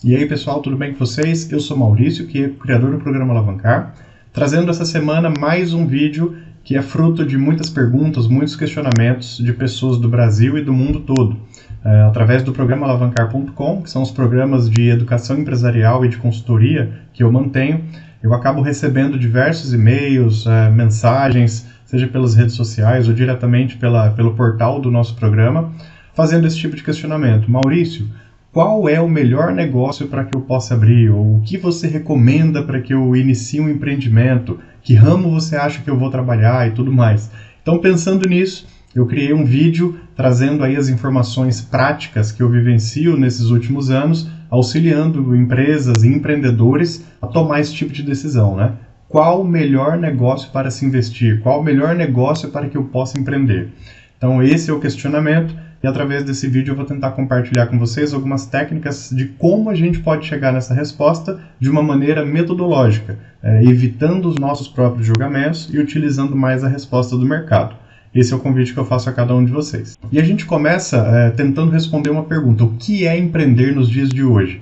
E aí pessoal, tudo bem com vocês? Eu sou Maurício, que é o criador do programa Alavancar, trazendo essa semana mais um vídeo que é fruto de muitas perguntas, muitos questionamentos de pessoas do Brasil e do mundo todo. Através do programa Alavancar.com, que são os programas de educação empresarial e de consultoria que eu mantenho, eu acabo recebendo diversos e-mails, mensagens, seja pelas redes sociais ou diretamente pelo portal do nosso programa, fazendo esse tipo de questionamento. Maurício, qual é o melhor negócio para que eu possa abrir? Ou o que você recomenda para que eu inicie um empreendimento? Que ramo você acha que eu vou trabalhar e tudo mais? Então, pensando nisso, eu criei um vídeo trazendo aí as informações práticas que eu vivencio nesses últimos anos, auxiliando empresas e empreendedores a tomar esse tipo de decisão, né? Qual o melhor negócio para se investir? Qual o melhor negócio para que eu possa empreender? Então, esse é o questionamento. E através desse vídeo eu vou tentar compartilhar com vocês algumas técnicas de como a gente pode chegar nessa resposta de uma maneira metodológica, evitando os nossos próprios julgamentos e utilizando mais a resposta do mercado. Esse é o convite que eu faço a cada um de vocês. E a gente começa tentando responder uma pergunta: o que é empreender nos dias de hoje?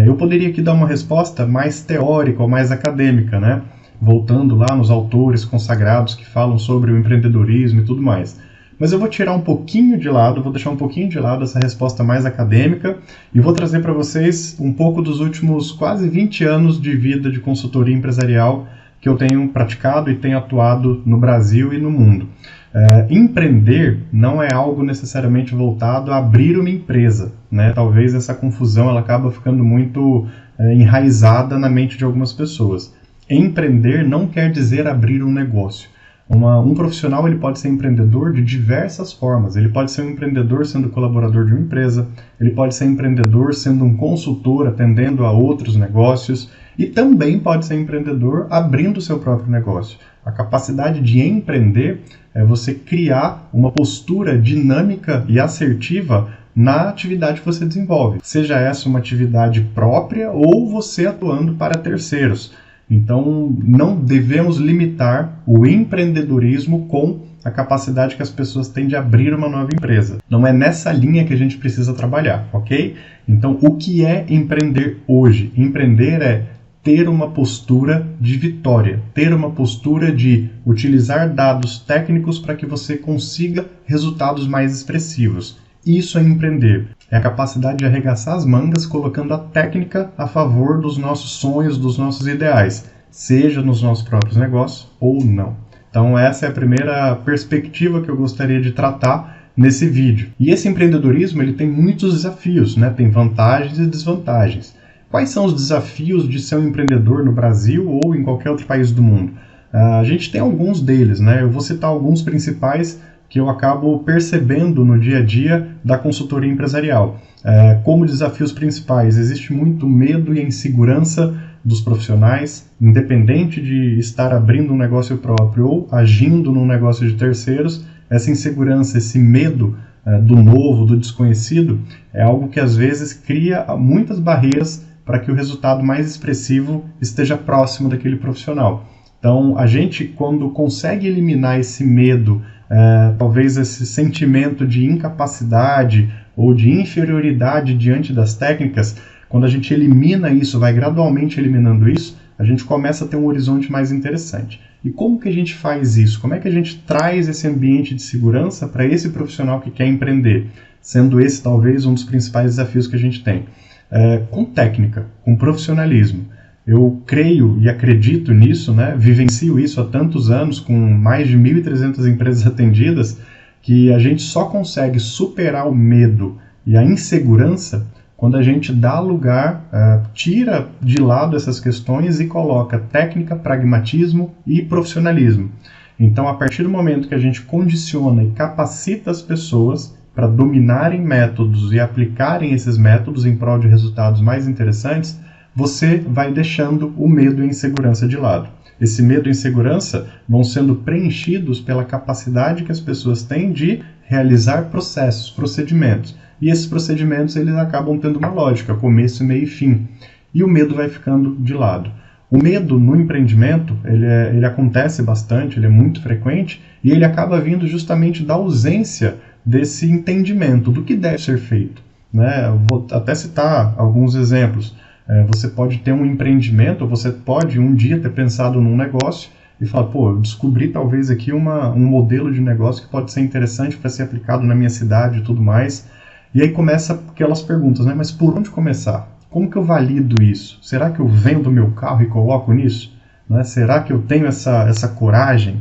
Eu poderia aqui dar uma resposta mais teórica ou mais acadêmica, né? Voltando lá nos autores consagrados que falam sobre o empreendedorismo e tudo mais. Mas eu vou tirar um pouquinho de lado, vou deixar um pouquinho de lado essa resposta mais acadêmica e vou trazer para vocês um pouco dos últimos quase 20 anos de vida de consultoria empresarial que eu tenho praticado e tenho atuado no Brasil e no mundo. Empreender não é algo necessariamente voltado a abrir uma empresa, né? Talvez essa confusão ela acaba ficando muito enraizada na mente de algumas pessoas. Empreender não quer dizer abrir um negócio. Um profissional ele pode ser empreendedor de diversas formas. Ele pode ser um empreendedor sendo colaborador de uma empresa, ele pode ser empreendedor sendo um consultor atendendo a outros negócios e também pode ser empreendedor abrindo o seu próprio negócio. A capacidade de empreender é você criar uma postura dinâmica e assertiva na atividade que você desenvolve. Seja essa uma atividade própria ou você atuando para terceiros. Então, não devemos limitar o empreendedorismo com a capacidade que as pessoas têm de abrir uma nova empresa. Não é nessa linha que a gente precisa trabalhar, ok? Então, o que é empreender hoje? Empreender é ter uma postura de vitória, ter uma postura de utilizar dados técnicos para que você consiga resultados mais expressivos. Isso é empreender. É a capacidade de arregaçar as mangas colocando a técnica a favor dos nossos sonhos, dos nossos ideais, seja nos nossos próprios negócios ou não. Então essa é a primeira perspectiva que eu gostaria de tratar nesse vídeo. E esse empreendedorismo ele tem muitos desafios, né? Tem vantagens e desvantagens. Quais são os desafios de ser um empreendedor no Brasil ou em qualquer outro país do mundo? A gente tem alguns deles, né? Eu vou citar alguns principais que eu acabo percebendo no dia a dia da consultoria empresarial. Como desafios principais, existe muito medo e insegurança dos profissionais, independente de estar abrindo um negócio próprio ou agindo num negócio de terceiros. Essa insegurança, esse medo do novo, do desconhecido, é algo que às vezes cria muitas barreiras para que o resultado mais expressivo esteja próximo daquele profissional. Então, a gente, quando consegue eliminar esse medo, talvez esse sentimento de incapacidade ou de inferioridade diante das técnicas, quando a gente elimina isso, vai gradualmente eliminando isso, a gente começa a ter um horizonte mais interessante. E como que a gente faz isso? Como é que a gente traz esse ambiente de segurança para esse profissional que quer empreender? Sendo esse talvez um dos principais desafios que a gente tem. Com técnica, com profissionalismo. Eu creio e acredito nisso, né? Vivencio isso há tantos anos, com mais de 1.300 empresas atendidas, que a gente só consegue superar o medo e a insegurança quando a gente dá lugar, tira de lado essas questões e coloca técnica, pragmatismo e profissionalismo. Então, a partir do momento que a gente condiciona e capacita as pessoas para dominarem métodos e aplicarem esses métodos em prol de resultados mais interessantes, você vai deixando o medo e a insegurança de lado. Esse medo e insegurança vão sendo preenchidos pela capacidade que as pessoas têm de realizar processos, procedimentos. E esses procedimentos eles acabam tendo uma lógica, começo, meio e fim. E o medo vai ficando de lado. O medo no empreendimento, ele acontece bastante, ele é muito frequente, e ele acaba vindo justamente da ausência desse entendimento do que deve ser feito. né? Eu vou até citar alguns exemplos. Você pode ter um empreendimento, você pode um dia ter pensado num negócio e falar, pô, eu descobri talvez aqui um modelo de negócio que pode ser interessante para ser aplicado na minha cidade e tudo mais. E aí começa aquelas perguntas, né? Mas por onde começar? Como que eu valido isso? Será que eu vendo meu carro e coloco nisso? Né? Será que eu tenho essa coragem?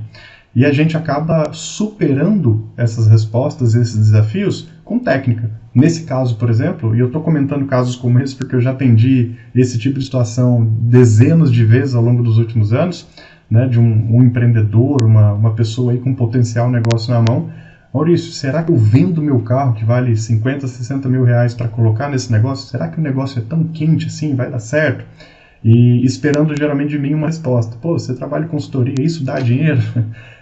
E a gente acaba superando essas respostas, esses desafios, com técnica. Nesse caso, por exemplo, e eu estou comentando casos como esse porque eu já atendi esse tipo de situação dezenas de vezes ao longo dos últimos anos, né, de um empreendedor, uma pessoa aí com potencial negócio na mão. Maurício, será que eu vendo meu carro que vale 50, 60 mil reais para colocar nesse negócio? Será que o negócio é tão quente assim? Vai dar certo? E esperando geralmente de mim uma resposta. Pô, você trabalha em consultoria, isso dá dinheiro?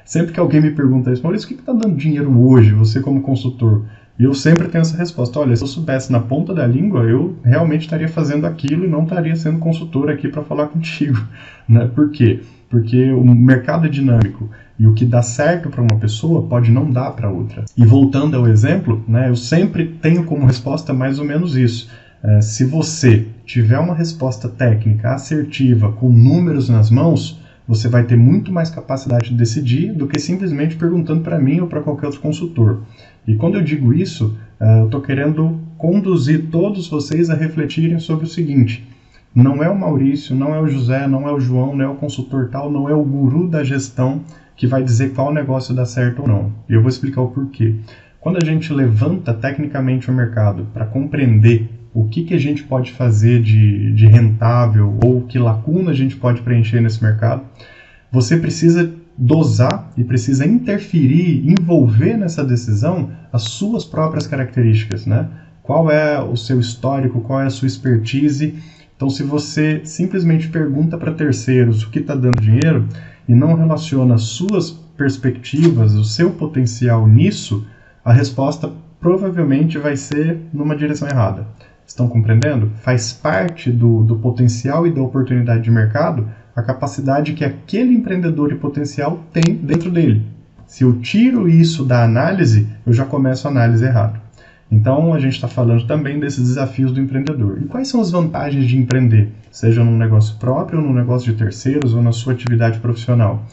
Sempre que alguém me pergunta isso, Maurício, o que está dando dinheiro hoje, você como consultor? E eu sempre tenho essa resposta, olha, se eu soubesse na ponta da língua, eu realmente estaria fazendo aquilo e não estaria sendo consultor aqui para falar contigo. Né? Por quê? Porque o mercado é dinâmico e o que dá certo para uma pessoa pode não dar para outra. E voltando ao exemplo, né, eu sempre tenho como resposta mais ou menos isso. Se você tiver uma resposta técnica assertiva, com números nas mãos, você vai ter muito mais capacidade de decidir do que simplesmente perguntando para mim ou para qualquer outro consultor. E quando eu digo isso, eu estou querendo conduzir todos vocês a refletirem sobre o seguinte: não é o Maurício, não é o José, não é o João, não é o consultor tal, não é o guru da gestão que vai dizer qual negócio dá certo ou não. E eu vou explicar o porquê. Quando a gente levanta tecnicamente o mercado para compreender o que a gente pode fazer de rentável ou que lacuna a gente pode preencher nesse mercado, você precisa dosar e precisa interferir, envolver nessa decisão as suas próprias características, né? Qual é o seu histórico, qual é a sua expertise. Então, se você simplesmente pergunta para terceiros o que está dando dinheiro e não relaciona as suas perspectivas, o seu potencial nisso, a resposta provavelmente vai ser numa direção errada. Estão compreendendo? Faz parte do potencial e da oportunidade de mercado a capacidade que aquele empreendedor e potencial tem dentro dele. Se eu tiro isso da análise, eu já começo a análise errada. Então, a gente está falando também desses desafios do empreendedor. E quais são as vantagens de empreender? Seja num negócio próprio, ou num negócio de terceiros, ou na sua atividade profissional.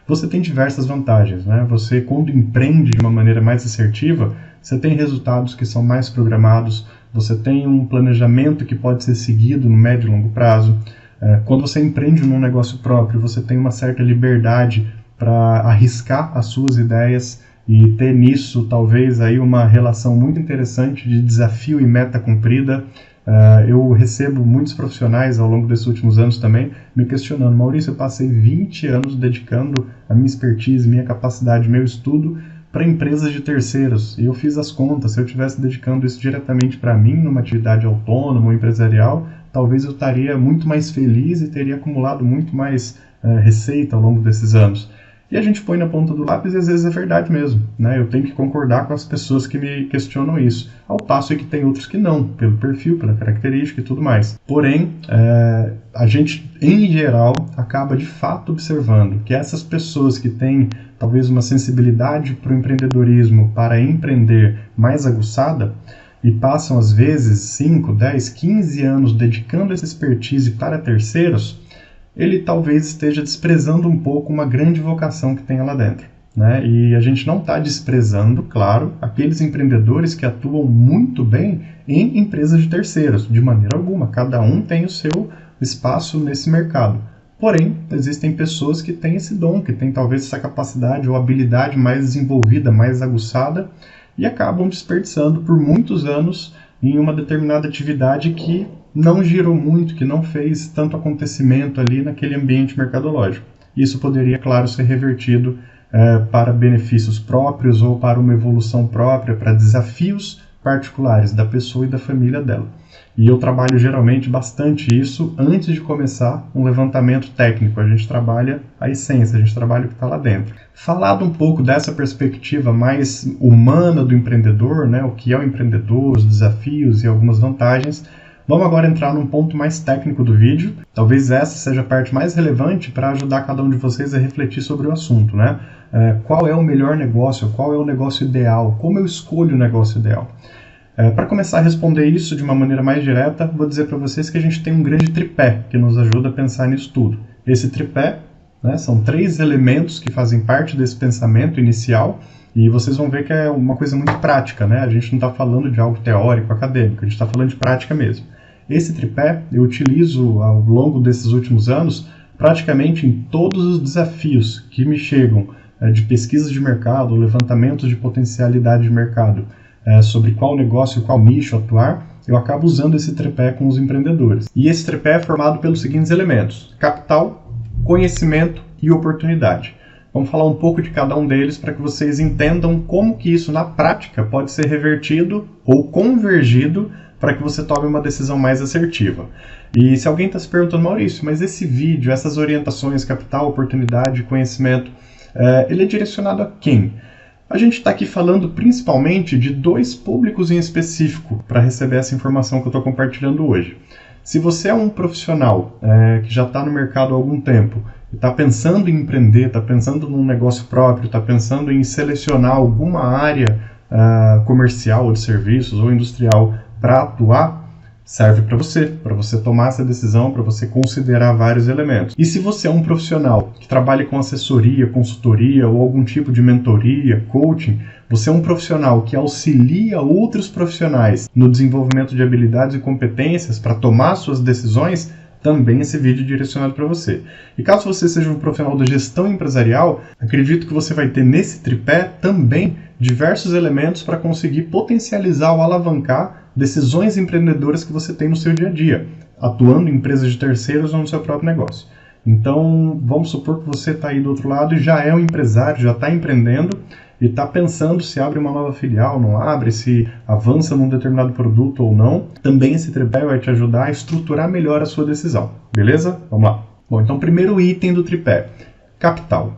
Você tem diversas vantagens, né? Você, quando empreende de uma maneira mais assertiva, você tem resultados que são mais programados, você tem um planejamento que pode ser seguido no médio e longo prazo. Quando você empreende num negócio próprio, você tem uma certa liberdade para arriscar as suas ideias e ter nisso talvez aí uma relação muito interessante de desafio e meta cumprida. Eu recebo muitos profissionais ao longo desses últimos anos também me questionando: Maurício, eu passei 20 anos dedicando a minha expertise, minha capacidade, meu estudo para empresas de terceiros, e eu fiz as contas, se eu estivesse dedicando isso diretamente para mim, numa atividade autônoma ou empresarial, talvez eu estaria muito mais feliz e teria acumulado muito mais receita ao longo desses anos. E a gente põe na ponta do lápis e às vezes é verdade mesmo, né? Eu tenho que concordar com as pessoas que me questionam isso, ao passo que tem outros que não, pelo perfil, pela característica e tudo mais. Porém, a gente, em geral, acaba de fato observando que essas pessoas que têm talvez uma sensibilidade para o empreendedorismo, para empreender mais aguçada, e passam às vezes 5, 10, 15 anos dedicando essa expertise para terceiros, ele talvez esteja desprezando um pouco uma grande vocação que tem lá dentro, né? E a gente não está desprezando, claro, aqueles empreendedores que atuam muito bem em empresas de terceiros, de maneira alguma. Cada um tem o seu espaço nesse mercado. Porém, existem pessoas que têm esse dom, que têm talvez essa capacidade ou habilidade mais desenvolvida, mais aguçada, e acabam desperdiçando por muitos anos em uma determinada atividade que não girou muito, que não fez tanto acontecimento ali naquele ambiente mercadológico. Isso poderia, claro, ser revertido para benefícios próprios ou para uma evolução própria, para desafios particulares da pessoa e da família dela. E eu trabalho geralmente bastante isso antes de começar um levantamento técnico. A gente trabalha a essência, a gente trabalha o que está lá dentro. Falado um pouco dessa perspectiva mais humana do empreendedor, né, o que é o empreendedor, os desafios e algumas vantagens, vamos agora entrar num ponto mais técnico do vídeo. Talvez essa seja a parte mais relevante para ajudar cada um de vocês a refletir sobre o assunto, né? Qual é o melhor negócio? Qual é o negócio ideal? Como eu escolho o negócio ideal? Para começar a responder isso de uma maneira mais direta, vou dizer para vocês que a gente tem um grande tripé que nos ajuda a pensar nisso tudo. Esse tripé, né, são 3 elementos que fazem parte desse pensamento inicial, e vocês vão ver que é uma coisa muito prática, né? A gente não está falando de algo teórico, acadêmico, a gente está falando de prática mesmo. Esse tripé eu utilizo ao longo desses últimos anos praticamente em todos os desafios que me chegam de pesquisa de mercado, levantamentos de potencialidade de mercado, sobre qual negócio, qual nicho atuar, eu acabo usando esse tripé com os empreendedores. E esse tripé é formado pelos seguintes elementos: capital, conhecimento e oportunidade. Vamos falar um pouco de cada um deles para que vocês entendam como que isso na prática pode ser revertido ou convergido para que você tome uma decisão mais assertiva. E se alguém está se perguntando, Maurício, mas esse vídeo, essas orientações, capital, oportunidade, conhecimento, ele é direcionado a quem? A gente está aqui falando principalmente de 2 públicos em específico para receber essa informação que eu estou compartilhando hoje. Se você é um profissional que já está no mercado há algum tempo, está pensando em empreender, está pensando num negócio próprio, está pensando em selecionar alguma área comercial ou de serviços ou industrial para atuar, serve para você tomar essa decisão, para você considerar vários elementos. E se você é um profissional que trabalha com assessoria, consultoria ou algum tipo de mentoria, coaching, você é um profissional que auxilia outros profissionais no desenvolvimento de habilidades e competências para tomar suas decisões, também esse vídeo é direcionado para você. E caso você seja um profissional da gestão empresarial, acredito que você vai ter nesse tripé também diversos elementos para conseguir potencializar ou alavancar decisões empreendedoras que você tem no seu dia a dia, atuando em empresas de terceiros ou no seu próprio negócio. Então, vamos supor que você está aí do outro lado e já é um empresário, já está empreendendo e está pensando se abre uma nova filial, não abre, se avança num determinado produto ou não. Também esse tripé vai te ajudar a estruturar melhor a sua decisão, beleza? Vamos lá. Bom, então primeiro item do tripé, capital.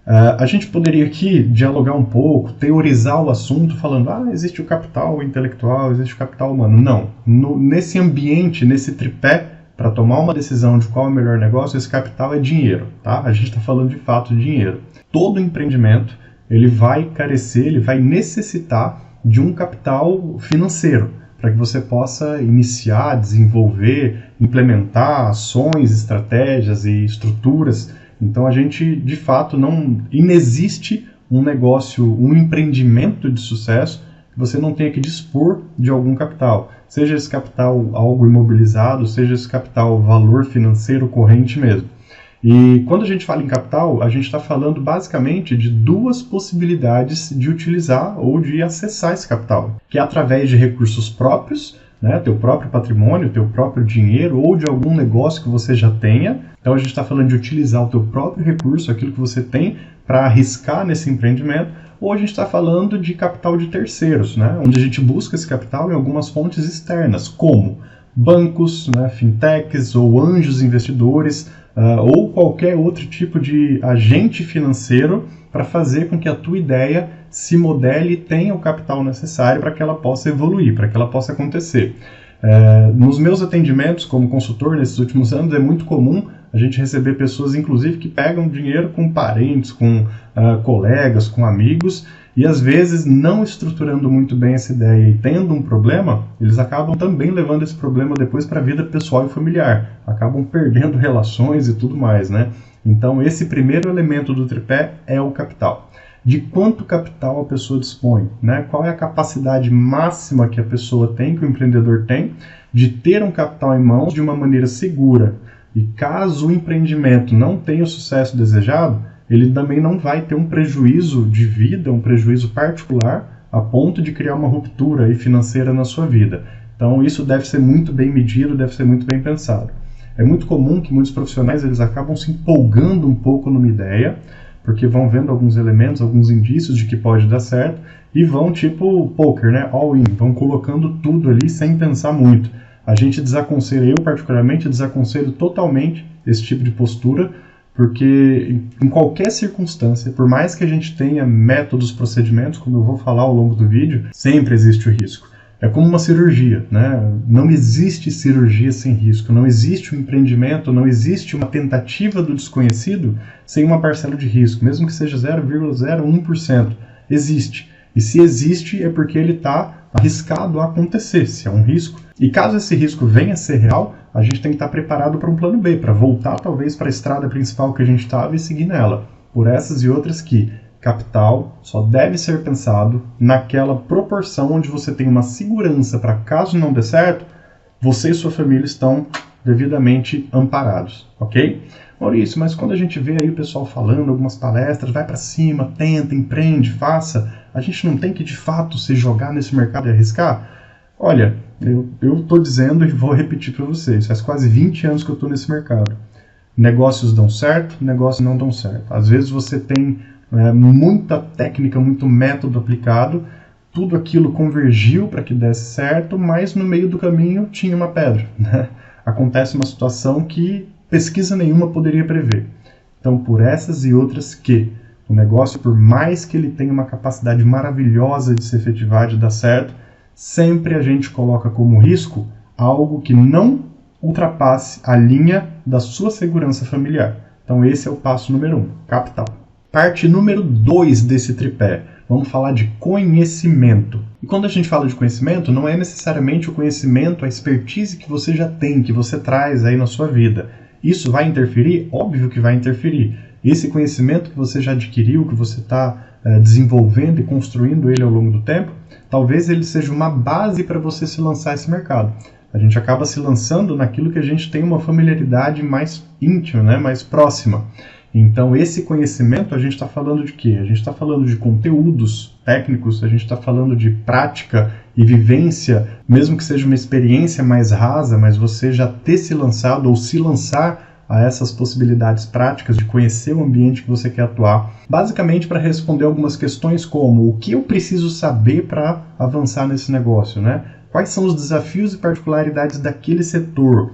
A gente poderia aqui dialogar um pouco, teorizar o assunto falando, existe o capital intelectual, existe o capital humano. Não, nesse ambiente, nesse tripé, para tomar uma decisão de qual é o melhor negócio, esse capital é dinheiro, tá? A gente está falando de fato de dinheiro. Todo empreendimento, ele vai carecer, ele vai necessitar de um capital financeiro, para que você possa iniciar, desenvolver, implementar ações, estratégias e estruturas. Então a gente, de fato, não inexiste um negócio, um empreendimento de sucesso que você não tenha que dispor de algum capital. Seja esse capital algo imobilizado, seja esse capital valor financeiro corrente mesmo. E quando a gente fala em capital, a gente está falando basicamente de 2 possibilidades de utilizar ou de acessar esse capital, que é através de recursos próprios, né, teu próprio patrimônio, teu próprio dinheiro ou de algum negócio que você já tenha. Então a gente está falando de utilizar o teu próprio recurso, aquilo que você tem para arriscar nesse empreendimento, ou a gente está falando de capital de terceiros, né, onde a gente busca esse capital em algumas fontes externas, como bancos, né, fintechs ou anjos investidores, ou qualquer outro tipo de agente financeiro para fazer com que a tua ideia se modele e tenha o capital necessário para que ela possa evoluir, para que ela possa acontecer. Nos meus atendimentos como consultor nesses últimos anos é muito comum a gente receber pessoas, inclusive, que pegam dinheiro com parentes, com colegas, com amigos, e às vezes não estruturando muito bem essa ideia e tendo um problema, eles acabam também levando esse problema depois para a vida pessoal e familiar, acabam perdendo relações e tudo mais, né? Então esse primeiro elemento do tripé é o capital. De quanto capital a pessoa dispõe, né? Qual é a capacidade máxima que a pessoa tem, que o empreendedor tem, de ter um capital em mãos de uma maneira segura. E caso o empreendimento não tenha o sucesso desejado, ele também não vai ter um prejuízo de vida, um prejuízo particular, a ponto de criar uma ruptura aí financeira na sua vida. Então isso deve ser muito bem medido, deve ser muito bem pensado. É muito comum que muitos profissionais eles acabam se empolgando um pouco numa ideia, porque vão vendo alguns elementos, alguns indícios de que pode dar certo, e vão tipo poker, né? All in, vão colocando tudo ali sem pensar muito. A gente desaconselha, eu particularmente desaconselho totalmente esse tipo de postura, porque em qualquer circunstância, por mais que a gente tenha métodos, procedimentos, como eu vou falar ao longo do vídeo, sempre existe o risco. É como uma cirurgia, né? Não existe cirurgia sem risco, não existe um empreendimento, não existe uma tentativa do desconhecido sem uma parcela de risco, mesmo que seja 0,01%. Existe. E se existe, é porque ele está arriscado a acontecer, se é um risco. E caso esse risco venha a ser real, a gente tem que estar preparado para um plano B, para voltar talvez para a estrada principal que a gente estava e seguir nela. Por essas e outras que capital só deve ser pensado naquela proporção onde você tem uma segurança para caso não dê certo, você e sua família estão devidamente amparados, ok? Maurício, mas quando a gente vê aí o pessoal falando algumas palestras, vai para cima, tenta, empreende, faça, a gente não tem que de fato se jogar nesse mercado e arriscar? Olha, eu estou dizendo e vou repetir para vocês, faz quase 20 anos que eu estou nesse mercado. Negócios dão certo, negócios não dão certo. Às vezes você tem muita técnica, muito método aplicado, tudo aquilo convergiu para que desse certo, mas no meio do caminho tinha uma pedra, né? Acontece uma situação que pesquisa nenhuma poderia prever. Então, por essas e outras que o negócio, por mais que ele tenha uma capacidade maravilhosa de se efetivar, de dar certo, sempre a gente coloca como risco algo que não ultrapasse a linha da sua segurança familiar. Então, esse é o passo número 1, capital. Parte número 2 desse tripé. Vamos falar de conhecimento. E quando a gente fala de conhecimento, não é necessariamente o conhecimento, a expertise que você já tem, que você traz aí na sua vida. Isso vai interferir? Óbvio que vai interferir. Esse conhecimento que você já adquiriu, que você está desenvolvendo e construindo ele ao longo do tempo, talvez ele seja uma base para você se lançar a esse mercado. A gente acaba se lançando naquilo que a gente tem uma familiaridade mais íntima, né, mais próxima. Então, esse conhecimento, a gente está falando de quê? A gente está falando de conteúdos técnicos, a gente está falando de prática e vivência, mesmo que seja uma experiência mais rasa, mas você já ter se lançado ou se lançar a essas possibilidades práticas de conhecer o ambiente que você quer atuar, basicamente para responder algumas questões como o que eu preciso saber para avançar nesse negócio, né? Quais são os desafios e particularidades daquele setor?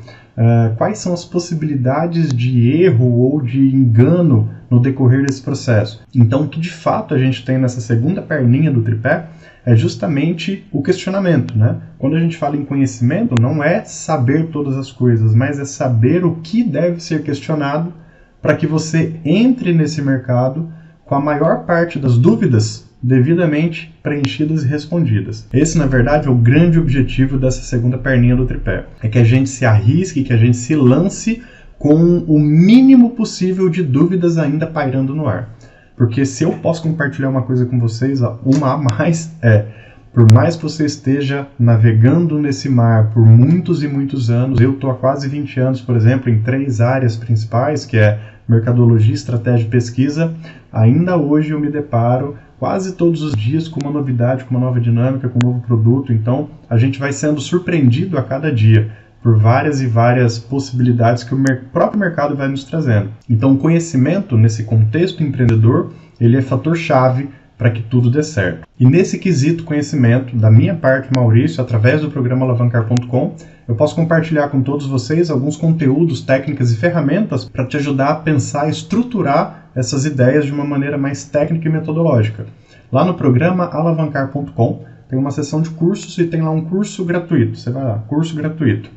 Quais são as possibilidades de erro ou de engano no decorrer desse processo? Então, o que de fato a gente tem nessa segunda perninha do tripé é justamente o questionamento, né? Quando a gente fala em conhecimento, não é saber todas as coisas, mas é saber o que deve ser questionado para que você entre nesse mercado com a maior parte das dúvidas devidamente preenchidas e respondidas. Esse, na verdade, é o grande objetivo dessa segunda perninha do tripé. É que a gente se arrisque, que a gente se lance com o mínimo possível de dúvidas ainda pairando no ar. Porque se eu posso compartilhar uma coisa com vocês, uma a mais por mais que você esteja navegando nesse mar por muitos e muitos anos, eu estou há quase 20 anos, por exemplo, em 3 áreas principais, que é mercadologia, estratégia e pesquisa, ainda hoje eu me deparo quase todos os dias com uma novidade, com uma nova dinâmica, com um novo produto. Então, a gente vai sendo surpreendido a cada dia por várias e várias possibilidades que o próprio mercado vai nos trazendo. Então, o conhecimento, nesse contexto empreendedor, ele é fator-chave para que tudo dê certo. E nesse quesito conhecimento, da minha parte, Maurício, através do programa alavancar.com, eu posso compartilhar com todos vocês alguns conteúdos, técnicas e ferramentas para te ajudar a pensar e estruturar essas ideias de uma maneira mais técnica e metodológica. Lá no programa alavancar.com tem uma seção de cursos e tem lá um curso gratuito. Você vai lá, curso gratuito.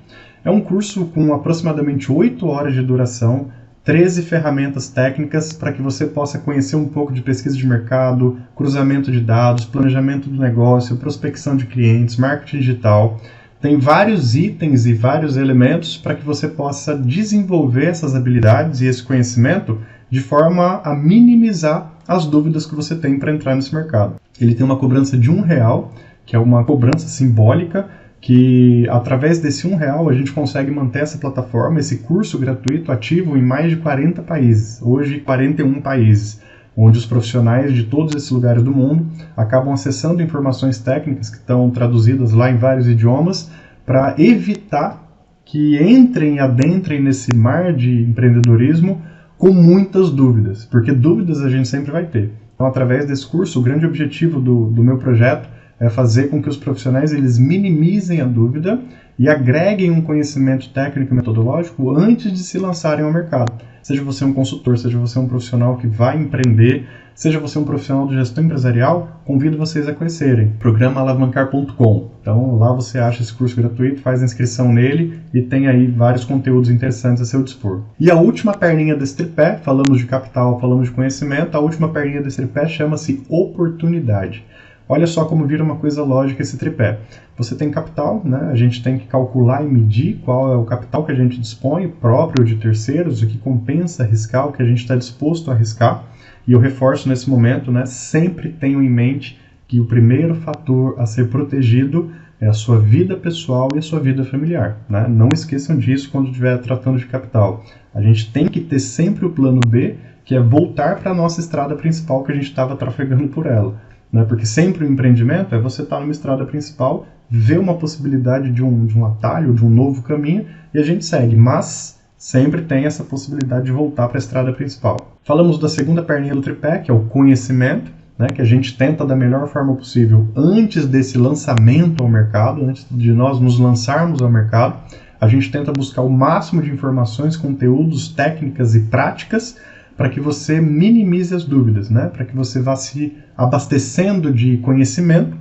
É um curso com aproximadamente 8 horas de duração, 13 ferramentas técnicas para que você possa conhecer um pouco de pesquisa de mercado, cruzamento de dados, planejamento do negócio, prospecção de clientes, marketing digital. Tem vários itens e vários elementos para que você possa desenvolver essas habilidades e esse conhecimento de forma a minimizar as dúvidas que você tem para entrar nesse mercado. Ele tem uma cobrança de R$1, que é uma cobrança simbólica, que através desse R$1 a gente consegue manter essa plataforma, esse curso gratuito ativo em mais de 40 países, hoje 41 países, onde os profissionais de todos esses lugares do mundo acabam acessando informações técnicas que estão traduzidas lá em vários idiomas para evitar que entrem e adentrem nesse mar de empreendedorismo com muitas dúvidas, porque dúvidas a gente sempre vai ter. Então, através desse curso, o grande objetivo do meu projeto é fazer com que os profissionais eles minimizem a dúvida e agreguem um conhecimento técnico e metodológico antes de se lançarem ao mercado. Seja você um consultor, seja você um profissional que vai empreender, seja você um profissional de gestão empresarial, convido vocês a conhecerem programa alavancar.com. Então lá você acha esse curso gratuito, faz a inscrição nele e tem aí vários conteúdos interessantes a seu dispor. E a última perninha desse tripé, falamos de capital, falamos de conhecimento, a última perninha desse tripé chama-se oportunidade. olha só como vira uma coisa lógica esse tripé. Você tem capital, né? A gente tem que calcular e medir qual é o capital que a gente dispõe, próprio ou de terceiros, o que compensa arriscar, o que a gente está disposto a arriscar. E eu reforço nesse momento, né? Sempre tenham em mente que o primeiro fator a ser protegido é a sua vida pessoal e a sua vida familiar, né? Não esqueçam disso quando estiver tratando de capital. A gente tem que ter sempre o plano B, que é voltar para a nossa estrada principal que a gente estava trafegando por ela, né? Porque sempre o empreendimento é você estar numa estrada principal, ver uma possibilidade de um atalho, de um novo caminho, e a gente segue, mas sempre tem essa possibilidade de voltar para a estrada principal. Falamos da segunda perninha do tripé, que é o conhecimento, né, que a gente tenta da melhor forma possível antes desse lançamento ao mercado, antes de nós nos lançarmos ao mercado, a gente tenta buscar o máximo de informações, conteúdos, técnicas e práticas para que você minimize as dúvidas, né, para que você vá se abastecendo de conhecimento,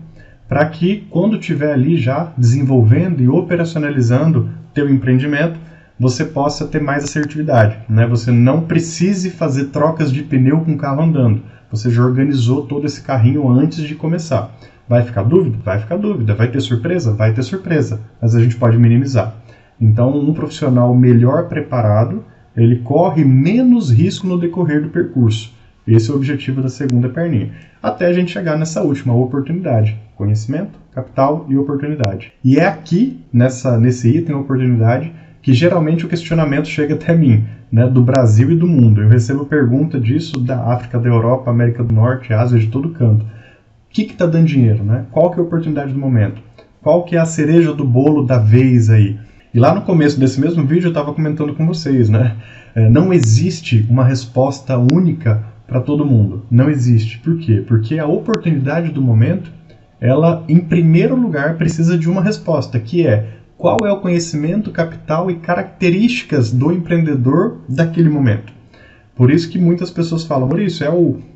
para que quando estiver ali já desenvolvendo e operacionalizando teu empreendimento, você possa ter mais assertividade, né? Você não precise fazer trocas de pneu com o carro andando. Você já organizou todo esse carrinho antes de começar. Vai ficar dúvida? Vai ficar dúvida. Vai ter surpresa? Vai ter surpresa. Mas a gente pode minimizar. Então, um profissional melhor preparado, ele corre menos risco no decorrer do percurso. Esse é o objetivo da segunda perninha. Até a gente chegar nessa última oportunidade. Conhecimento, capital e oportunidade. E é aqui, nesse item oportunidade, que geralmente o questionamento chega até mim, né, do Brasil e do mundo. Eu recebo pergunta disso da África, da Europa, América do Norte, Ásia, de todo canto. O que está dando dinheiro? Né? Qual que é a oportunidade do momento? Qual que é a cereja do bolo da vez aí? E lá no começo desse mesmo vídeo eu estava comentando com vocês, né? Não existe uma resposta única para todo mundo. Não existe. Por quê? Porque a oportunidade do momento, ela, em primeiro lugar, precisa de uma resposta, que é: qual é o conhecimento, capital e características do empreendedor daquele momento? Por isso que muitas pessoas falam, Maurício,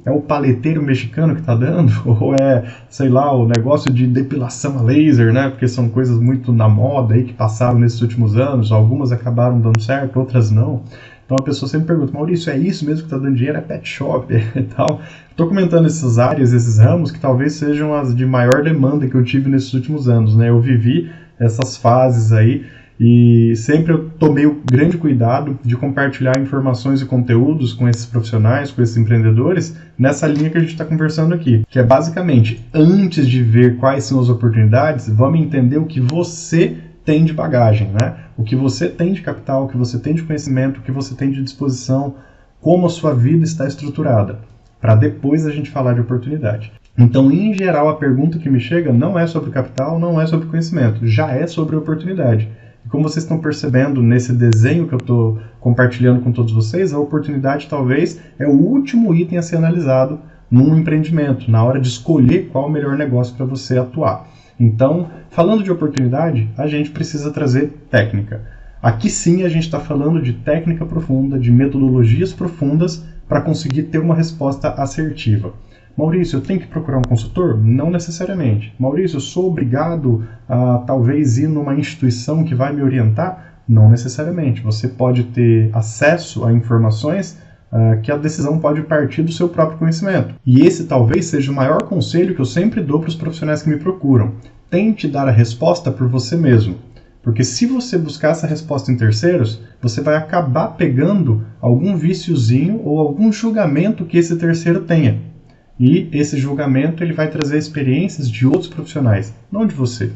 é o paleteiro mexicano que está dando? Ou é, sei lá, o negócio de depilação a laser, né? Porque são coisas muito na moda aí que passaram nesses últimos anos, algumas acabaram dando certo, outras não. Então a pessoa sempre pergunta, Maurício, é isso mesmo que está dando dinheiro? É pet shop e tal. Estou comentando essas áreas, esses ramos, que talvez sejam as de maior demanda que eu tive nesses últimos anos, né? Eu vivi essas fases aí e sempre eu tomei o grande cuidado de compartilhar informações e conteúdos com esses profissionais, com esses empreendedores, nessa linha que a gente está conversando aqui, que é basicamente, antes de ver quais são as oportunidades, vamos entender o que você tem de bagagem, né? O que você tem de capital, o que você tem de conhecimento, o que você tem de disposição, como a sua vida está estruturada, para depois a gente falar de oportunidade. Então, em geral, a pergunta que me chega não é sobre capital, não é sobre conhecimento, já é sobre oportunidade. E como vocês estão percebendo nesse desenho que eu estou compartilhando com todos vocês, a oportunidade talvez é o último item a ser analisado num empreendimento, na hora de escolher qual é o melhor negócio para você atuar. Então, falando de oportunidade, a gente precisa trazer técnica. Aqui sim a gente está falando de técnica profunda, de metodologias profundas para conseguir ter uma resposta assertiva. Maurício, eu tenho que procurar um consultor? Não necessariamente. Maurício, eu sou obrigado a talvez ir numa instituição que vai me orientar? Não necessariamente. Você pode ter acesso a informações que a decisão pode partir do seu próprio conhecimento. E esse talvez seja o maior conselho que eu sempre dou para os profissionais que me procuram. Tente dar a resposta por você mesmo. Porque se você buscar essa resposta em terceiros, você vai acabar pegando algum viciozinho ou algum julgamento que esse terceiro tenha. E esse julgamento ele vai trazer experiências de outros profissionais, não de você.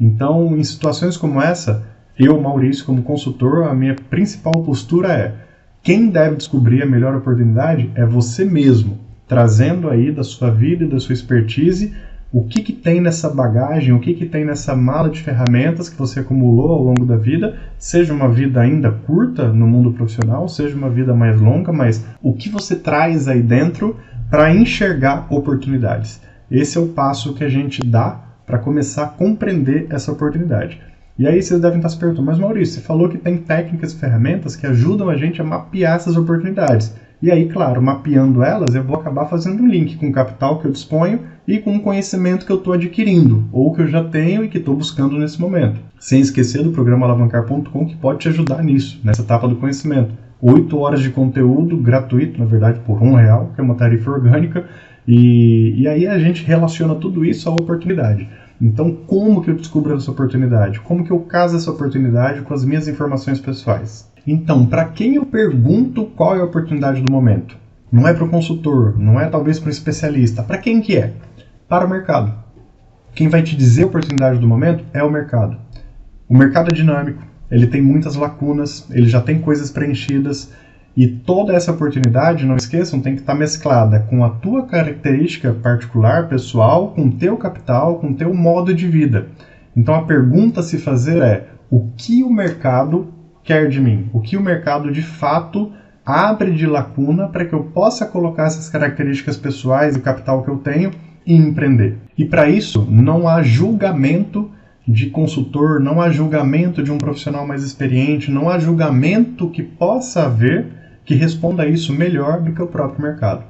Então, em situações como essa, eu, Maurício, como consultor, a minha principal postura é: quem deve descobrir a melhor oportunidade é você mesmo, trazendo aí da sua vida e da sua expertise o que tem nessa bagagem, o que tem nessa mala de ferramentas que você acumulou ao longo da vida, seja uma vida ainda curta no mundo profissional, seja uma vida mais longa, mas o que você traz aí dentro para enxergar oportunidades. Esse é o passo que a gente dá para começar a compreender essa oportunidade. E aí vocês devem estar se perguntando, mas Maurício, você falou que tem técnicas e ferramentas que ajudam a gente a mapear essas oportunidades. E aí, claro, mapeando elas, eu vou acabar fazendo um link com o capital que eu disponho e com o conhecimento que eu estou adquirindo, ou que eu já tenho e que estou buscando nesse momento. Sem esquecer do programa alavancar.com, que pode te ajudar nisso, nessa etapa do conhecimento. 8 horas de conteúdo gratuito, na verdade, por R$1, que é uma tarifa orgânica, E aí a gente relaciona tudo isso à oportunidade. Então, como que eu descubro essa oportunidade? Como que eu caso essa oportunidade com as minhas informações pessoais? Então, para quem eu pergunto qual é a oportunidade do momento? Não é para o consultor, não é talvez para o especialista. Para quem que é? Para o mercado. Quem vai te dizer a oportunidade do momento é o mercado. O mercado é dinâmico, ele tem muitas lacunas, ele já tem coisas preenchidas, e toda essa oportunidade, não esqueçam, tem que estar mesclada com a tua característica particular, pessoal, com o teu capital, com o teu modo de vida. Então a pergunta a se fazer é: o que o mercado quer de mim? O que o mercado de fato abre de lacuna para que eu possa colocar essas características pessoais e o capital que eu tenho e empreender? E para isso não há julgamento de consultor, não há julgamento de um profissional mais experiente, não há julgamento que possa haver que responda a isso melhor do que o próprio mercado.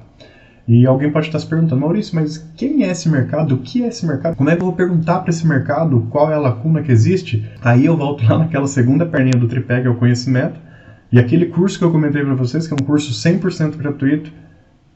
E alguém pode estar se perguntando: Maurício, mas quem é esse mercado? O que é esse mercado? Como é que eu vou perguntar para esse mercado qual é a lacuna que existe? Aí eu volto lá naquela segunda perninha do tripé, que é o conhecimento, e aquele curso que eu comentei para vocês, que é um curso 100% gratuito.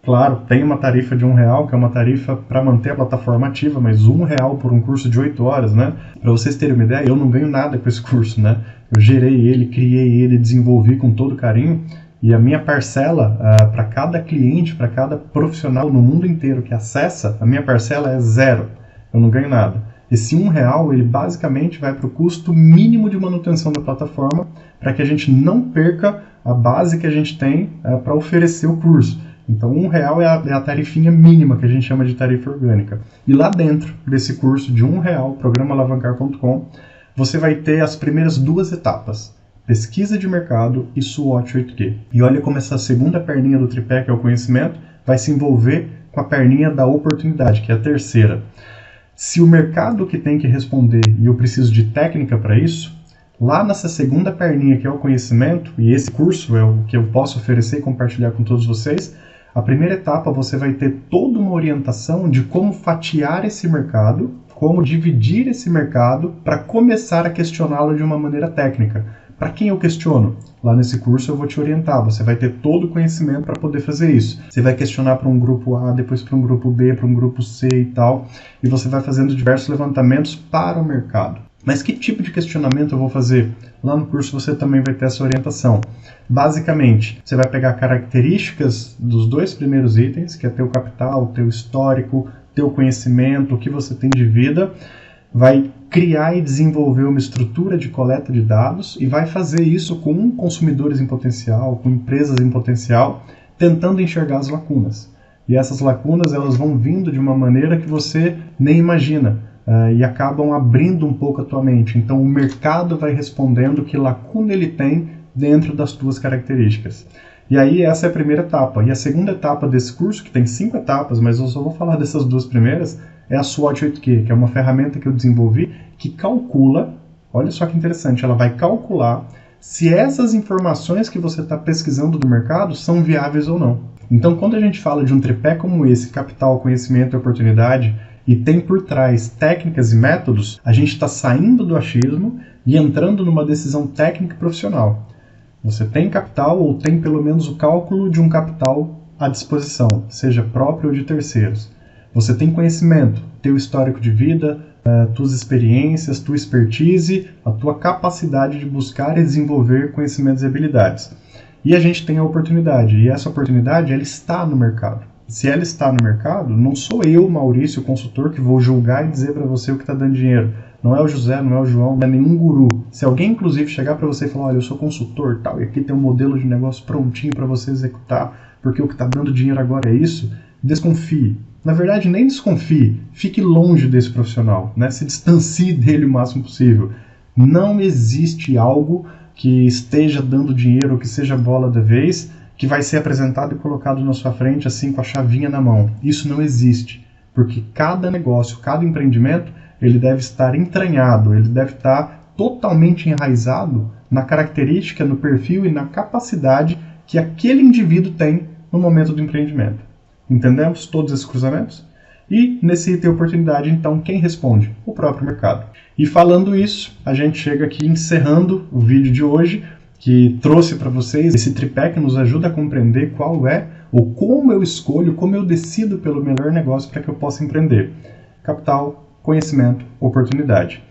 Claro, tem uma tarifa de R$1, que é uma tarifa para manter a plataforma ativa, mas R$1 por um curso de 8 horas, né? Para vocês terem uma ideia, eu não ganho nada com esse curso, né? Eu gerei ele, criei ele, desenvolvi com todo carinho, e a minha parcela para cada cliente, para cada profissional no mundo inteiro que acessa, a minha parcela é 0. Eu não ganho nada. Esse R$1, ele basicamente vai para o custo mínimo de manutenção da plataforma, para que a gente não perca a base que a gente tem para oferecer o curso. Então, R$1 é a tarifinha mínima, que a gente chama de tarifa orgânica. E lá dentro desse curso de R$1, programalavancar.com, você vai ter as primeiras 2 etapas: pesquisa de mercado e SWOT 8Q. E olha como essa segunda perninha do tripé, que é o conhecimento, vai se envolver com a perninha da oportunidade, que é a terceira. Se o mercado que tem que responder e eu preciso de técnica para isso, lá nessa segunda perninha, que é o conhecimento, e esse curso é o que eu posso oferecer e compartilhar com todos vocês, a primeira etapa você vai ter toda uma orientação de como fatiar esse mercado, como dividir esse mercado para começar a questioná-lo de uma maneira técnica. Para quem eu questiono? Lá nesse curso eu vou te orientar, você vai ter todo o conhecimento para poder fazer isso. Você vai questionar para um grupo A, depois para um grupo B, para um grupo C e tal, e você vai fazendo diversos levantamentos para o mercado. Mas que tipo de questionamento eu vou fazer? Lá no curso você também vai ter essa orientação. Basicamente, você vai pegar características dos 2 primeiros itens, que é teu capital, teu histórico, teu conhecimento, o que você tem de vida, vai criar e desenvolver uma estrutura de coleta de dados e vai fazer isso com consumidores em potencial, com empresas em potencial, tentando enxergar as lacunas. E essas lacunas, elas vão vindo de uma maneira que você nem imagina, e acabam abrindo um pouco a tua mente. Então o mercado vai respondendo que lacuna ele tem dentro das tuas características. E aí essa é a primeira etapa. E a segunda etapa desse curso, que tem 5 etapas, mas eu só vou falar dessas 2 primeiras, é a SWOT 8Q, que é uma ferramenta que eu desenvolvi que calcula, olha só que interessante, ela vai calcular se essas informações que você está pesquisando do mercado são viáveis ou não. Então, quando a gente fala de um tripé como esse, capital, conhecimento e oportunidade, e tem por trás técnicas e métodos, a gente está saindo do achismo e entrando numa decisão técnica e profissional. Você tem capital ou tem pelo menos o cálculo de um capital à disposição, seja próprio ou de terceiros. Você tem conhecimento, teu histórico de vida, tuas experiências, tua expertise, a tua capacidade de buscar e desenvolver conhecimentos e habilidades. E a gente tem a oportunidade, e essa oportunidade ela está no mercado. Se ela está no mercado, não sou eu, Maurício, o consultor, que vou julgar e dizer para você o que está dando dinheiro. Não é o José, não é o João, não é nenhum guru. Se alguém, inclusive, chegar para você e falar: olha, eu sou consultor tal, e aqui tem um modelo de negócio prontinho para você executar, porque o que está dando dinheiro agora é isso, desconfie. Na verdade, nem desconfie, fique longe desse profissional, né? Se distancie dele o máximo possível. Não existe algo que esteja dando dinheiro ou que seja bola da vez que vai ser apresentado e colocado na sua frente assim com a chavinha na mão. Isso não existe, porque cada negócio, cada empreendimento, ele deve estar entranhado, ele deve estar totalmente enraizado na característica, no perfil e na capacidade que aquele indivíduo tem no momento do empreendimento. Entendemos todos esses cruzamentos? E nesse item oportunidade, então, quem responde? O próprio mercado. E falando isso, a gente chega aqui encerrando o vídeo de hoje, que trouxe para vocês esse tripé que nos ajuda a compreender qual é Ou como eu escolho, como eu decido pelo melhor negócio para que eu possa empreender. Capital, conhecimento, oportunidade.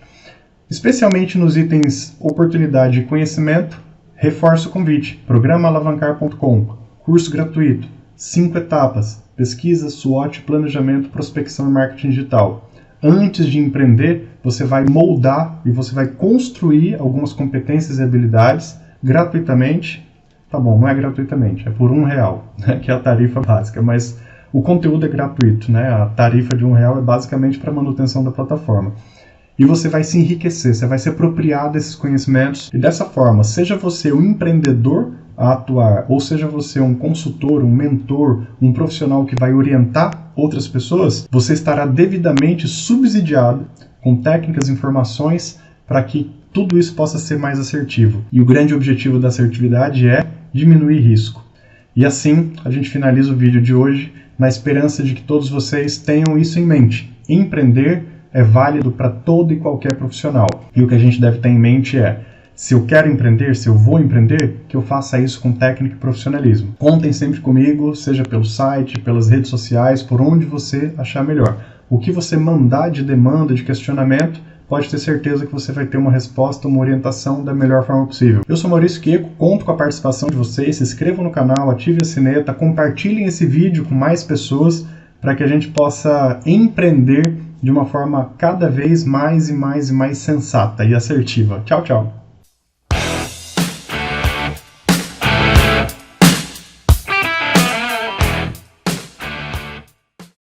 Especialmente nos itens oportunidade e conhecimento, reforço o convite. Programaalavancar.com, curso gratuito, 5 etapas, pesquisa, SWOT, planejamento, prospecção e marketing digital. Antes de empreender, você vai moldar e você vai construir algumas competências e habilidades gratuitamente. Tá bom, não é gratuitamente, é por R$1, né, que é a tarifa básica, mas o conteúdo é gratuito, né? A tarifa de R$1 é basicamente para manutenção da plataforma. E você vai se enriquecer, você vai se apropriar desses conhecimentos e dessa forma, seja você um empreendedor a atuar, ou seja você um consultor, um mentor, um profissional que vai orientar outras pessoas, você estará devidamente subsidiado com técnicas e informações para que tudo isso possa ser mais assertivo. E o grande objetivo da assertividade é diminuir risco. E assim, a gente finaliza o vídeo de hoje na esperança de que todos vocês tenham isso em mente. Empreender é válido para todo e qualquer profissional. E o que a gente deve ter em mente é, se eu quero empreender, se eu vou empreender, que eu faça isso com técnica e profissionalismo. Contem sempre comigo, seja pelo site, pelas redes sociais, por onde você achar melhor. O que você mandar de demanda, de questionamento, pode ter certeza que você vai ter uma resposta, uma orientação da melhor forma possível. Eu sou Maurício Queco, conto com a participação de vocês, se inscrevam no canal, ativem a sineta, compartilhem esse vídeo com mais pessoas para que a gente possa empreender de uma forma cada vez mais e mais sensata e assertiva. Tchau, tchau!